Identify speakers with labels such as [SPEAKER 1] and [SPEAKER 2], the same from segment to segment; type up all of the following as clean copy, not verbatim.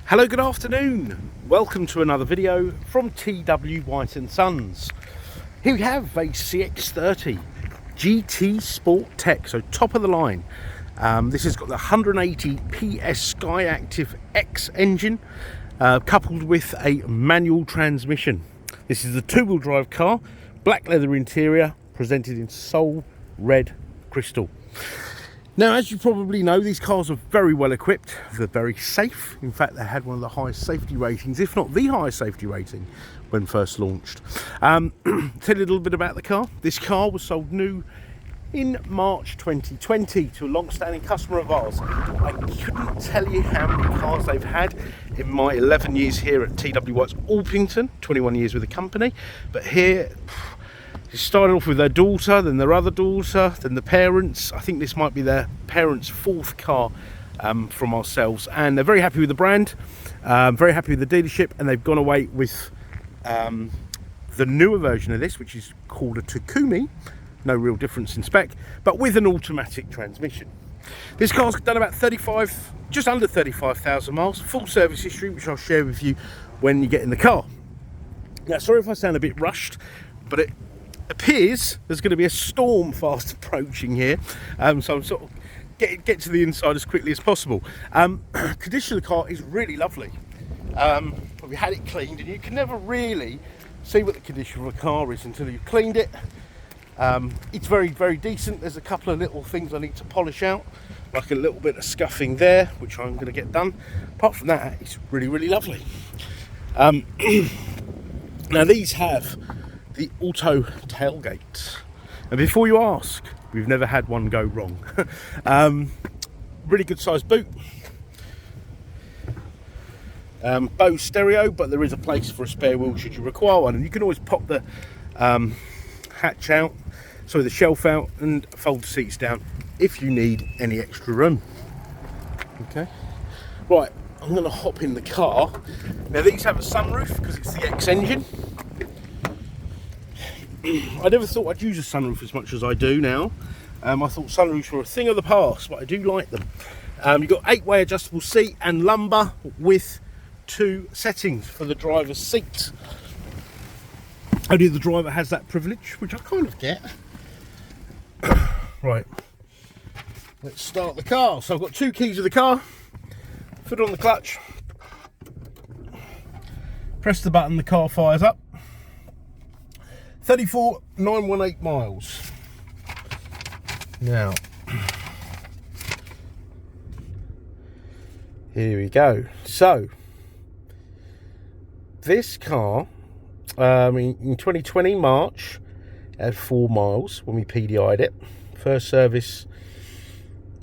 [SPEAKER 1] Hello, good afternoon. Welcome to another video from TW White & Sons. Here we have a CX30 GT Sport Tech, so top of the line. This has got the 180 PS SKYACTIV-X engine coupled with a manual transmission. This is the two-wheel drive car, black leather interior, presented in soul red crystal. Now, as you probably know, these cars are very well equipped. They're very safe. In fact, they had one of the highest safety ratings, if not the highest safety rating, when first launched. Tell you a little bit about the car. This car was sold new in March 2020 to a long-standing customer of ours. I couldn't tell you how many cars they've had in my 11 years here at TW White's Alpington, 21 years with the company. But here, it started off with their daughter, then their other daughter, then the parents. I think this might be their parents' fourth car from ourselves, and they're very happy with the brand, very happy with the dealership, and they've gone away with the newer version of this, which is called a Takumi. No real difference in spec, but with an automatic transmission. This car's done about just under 35,000 miles, full service history, which I'll share with you when you get in the car. Now, sorry if I sound a bit rushed, but it appears there's going to be a storm fast approaching here, so I'm sort of get to the inside as quickly as possible. Condition of the car is really lovely. We had it cleaned, and you can never really see what the condition of a car is until you've cleaned it. It's very, very decent. There's a couple of little things I need to polish out, like a little bit of scuffing there, which I'm going to get done. Apart from that, it's really, really lovely. Now, these have the auto tailgate, and before you ask, we've never had one go wrong. Really good sized boot, BOSE stereo, but there is a place for a spare wheel should you require one, and you can always pop the hatch out, the shelf out, and fold the seats down if you need any extra room. Okay, right, I'm going to hop in the car. Now, these have a sunroof because it's the X engine. I never thought I'd use a sunroof as much as I do now. I thought sunroofs were a thing of the past, but I do like them. You've got 8-way adjustable seat and lumbar with 2 settings for the driver's seat. Only the driver has that privilege, which I kind of get. Right, let's start the car. So I've got 2 keys of the car. Foot on the clutch. Press the button, the car fires up. 34,918 miles. Now, here we go. So, this car, in 2020 March, had 4 miles when we PDI'd it. First service,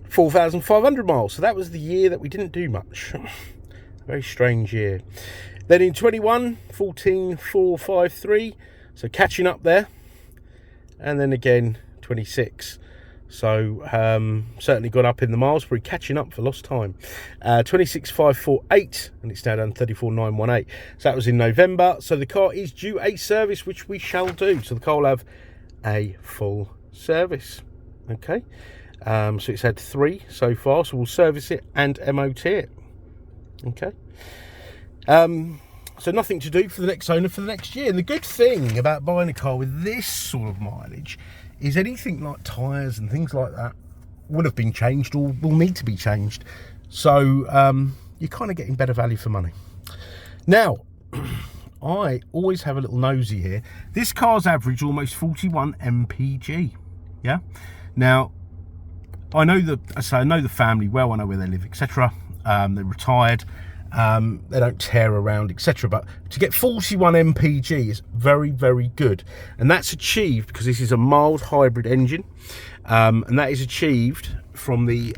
[SPEAKER 1] 4,500 miles. So that was the year that we didn't do much. Very strange year. Then in 21, 14,453. So catching up there, and then again 26. So certainly gone up in the miles. We're catching up for lost time. 26,548, and it's now down 34,918. So that was in November. So the car is due a service, which we shall do. So the car will have a full service. Okay. So it's had 3 so far. So we'll service it and MOT it. Okay. So nothing to do for the next owner for the next year. And the good thing about buying a car with this sort of mileage is anything like tyres and things like that would have been changed or will need to be changed. So you're kind of getting better value for money. Now, I always have a little nosy here. This car's average almost 41 mpg. Yeah. Now, I know the family well. I know where they live, etc. They're retired. They don't tear around, etc. But to get 41 mpg is very, very good, and that's achieved because this is a mild hybrid engine, and that is achieved from the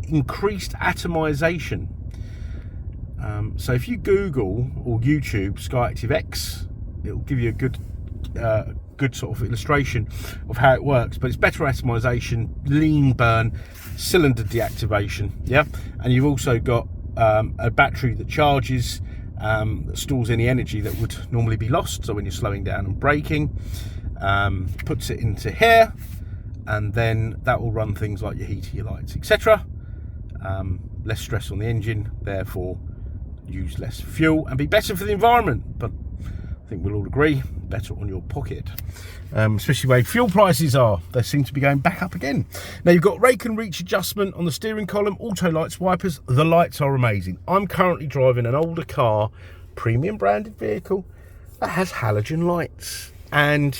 [SPEAKER 1] increased atomization. So if you Google or YouTube SKYACTIV-X, it will give you a good sort of illustration of how it works. But it's better atomization, lean burn, cylinder deactivation, yeah, and you've also got a battery that charges, that stores any energy that would normally be lost. So when you're slowing down and braking, puts it into here, and then that will run things like your heater, your lights, etc. less stress on the engine, therefore use less fuel and be better for the environment. But I think we'll all agree, better on your pocket, especially where fuel prices are. They seem to be going back up again. Now you've got rake and reach adjustment on the steering column, auto lights, wipers. The lights are amazing. I'm currently driving an older car, premium branded vehicle, that has halogen lights, and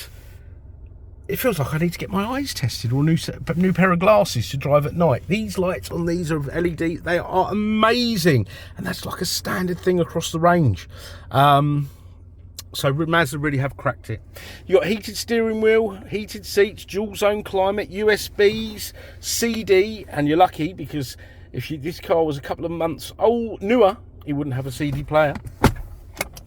[SPEAKER 1] it feels like I need to get my eyes tested or a new pair of glasses to drive at night. These lights on these are LED. They are amazing, and that's like a standard thing across the range. So Mazda really have cracked it. You got heated steering wheel, heated seats, dual zone climate, USBs, CD, and you're lucky because if this car was a couple of months old, newer, you wouldn't have a CD player.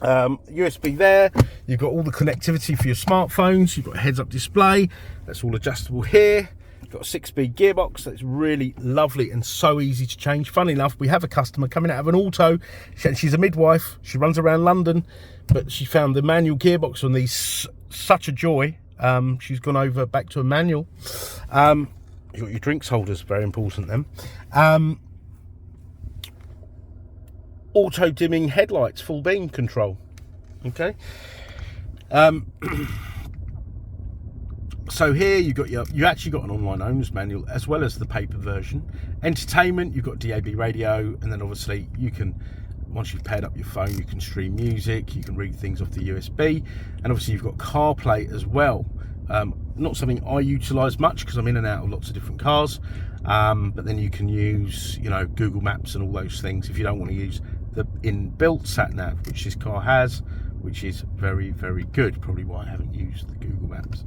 [SPEAKER 1] USB there. You've got all the connectivity for your smartphones. You've got a heads-up display. That's all adjustable here. You've got a 6-speed gearbox. That's really lovely and so easy to change. Funny enough, we have a customer coming out of an auto. She's a midwife. She runs around London, but she found the manual gearbox on these such a joy. She's gone over back to a manual. You've got your drinks holders, very important then. Auto dimming headlights, full beam control. Okay. So here you actually got an online owner's manual as well as the paper version. Entertainment, you've got DAB radio, and then obviously you can, once you've paired up your phone, you can stream music, you can read things off the USB, and obviously you've got CarPlay as well. Not something I utilise much because I'm in and out of lots of different cars, but then you can use, Google Maps and all those things if you don't want to use the inbuilt sat nav, which this car has, which is very, very good. Probably why I haven't used the Google Maps.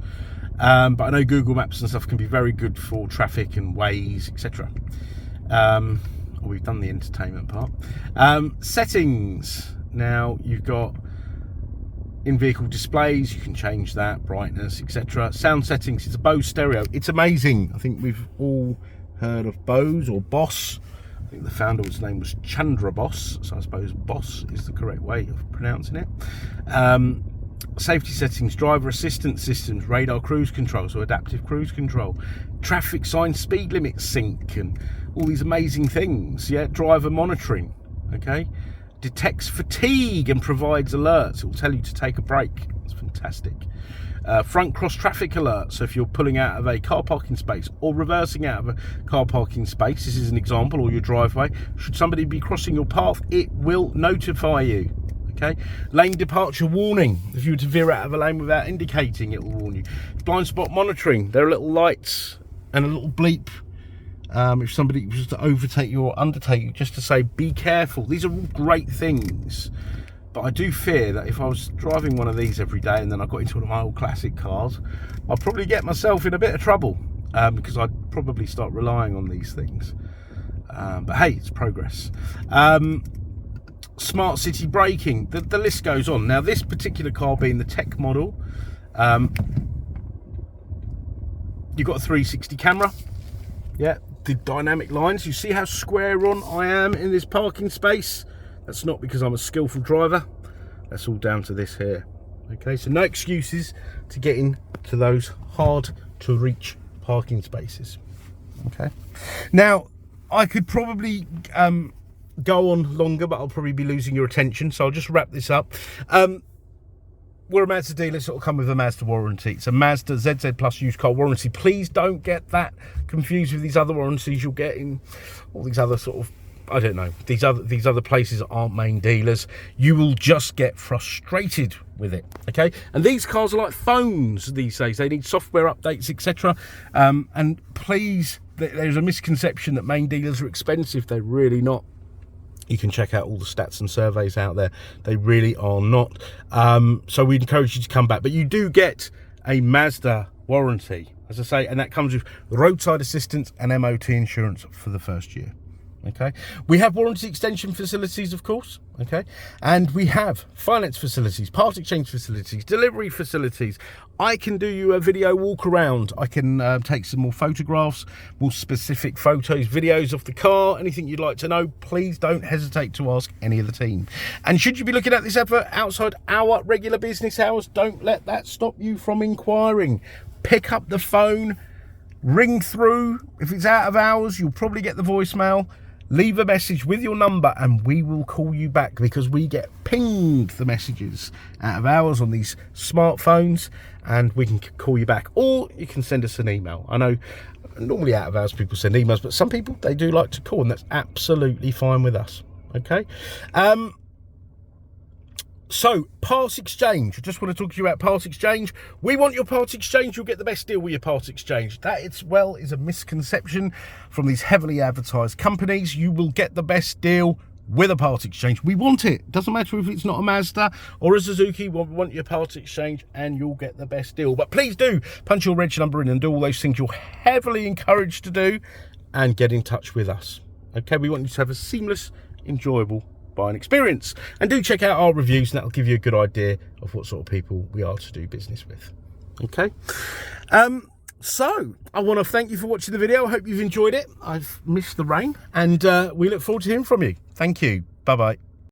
[SPEAKER 1] But I know Google Maps and stuff can be very good for traffic and Waze, etc. We've done the entertainment part. Settings. Now you've got in-vehicle displays, you can change that, brightness, etc. Sound settings, it's a BOSE stereo. It's amazing. I think we've all heard of BOSE or BOSE. I think the founder's name was Chandra Bose, so I suppose BOSE is the correct way of pronouncing it. Safety settings, driver assistance systems, radar cruise control, so adaptive cruise control, traffic sign speed limit sync, and all these amazing things. Yeah, driver monitoring. Okay, detects fatigue and provides alerts. It will tell you to take a break. It's fantastic. Front cross traffic alert, so if you're pulling out of a car parking space or reversing out of a car parking space, this is an example, or your driveway, should somebody be crossing your path, it will notify you. Okay, lane departure warning, if you were to veer out of a lane without indicating, it will warn you. Blind spot monitoring, there are little lights and a little bleep if somebody was to overtake you or undertake you, just to say be careful. These are all great things. But I do fear that if I was driving one of these every day and then I got into one of my old classic cars, I'd probably get myself in a bit of trouble because I'd probably start relying on these things. But hey, it's progress. Smart city braking, the list goes on. Now this particular car being the tech model, you've got a 360 camera. Yeah, the dynamic lines. You see how square on I am in this parking space? That's not because I'm a skillful driver. That's all down to this here. Okay, so no excuses to get into those hard to reach parking spaces. Okay, now I could probably go on longer, but I'll probably be losing your attention, so I'll just wrap this up. We're a Mazda dealer, so it'll come with a Mazda warranty. It's a Mazda ZZ Plus used car warranty. Please don't get that confused with these other warranties you'll get in all these other sort of, I don't know, these other places aren't main dealers. You will just get frustrated with it. Okay, and these cars are like phones these days. They need software updates, etc. And please, there's a misconception that main dealers are expensive. They're really not. You can check out all the stats and surveys out there. They really are not. So we encourage you to come back. But you do get a Mazda warranty, as I say, and that comes with roadside assistance and MOT insurance for the first year. Okay, we have warranty extension facilities, of course. Okay, and we have finance facilities, part exchange facilities, delivery facilities. I can do you a video walk around. I can take some more photographs, more specific photos, videos of the car, anything you'd like to know. Please don't hesitate to ask any of the team. And should you be looking at this advert outside our regular business hours, don't let that stop you from inquiring. Pick up the phone, ring through. If it's out of hours, you'll probably get the voicemail. leave a message with your number and we will call you back, because we get pinged the messages out of hours on these smartphones, and we can call you back, or you can send us an email. I know normally out of hours people send emails, but some people, they do like to call, and that's absolutely fine with us. Okay. So, parts exchange. I just want to talk to you about parts exchange. We want your parts exchange. You'll get the best deal with your parts exchange. That, is a misconception from these heavily advertised companies. You will get the best deal with a parts exchange. We want it. Doesn't matter if it's not a Mazda or a Suzuki. We want your parts exchange and you'll get the best deal. But please do punch your reg number in and do all those things you're heavily encouraged to do, and get in touch with us. Okay, we want you to have a seamless, enjoyable buying experience, and do check out our reviews, and that'll give you a good idea of what sort of people we are to do business with. Okay, so I want to thank you for watching the video. I hope you've enjoyed it. I've missed the rain, and we look forward to hearing from you. Thank you. Bye bye.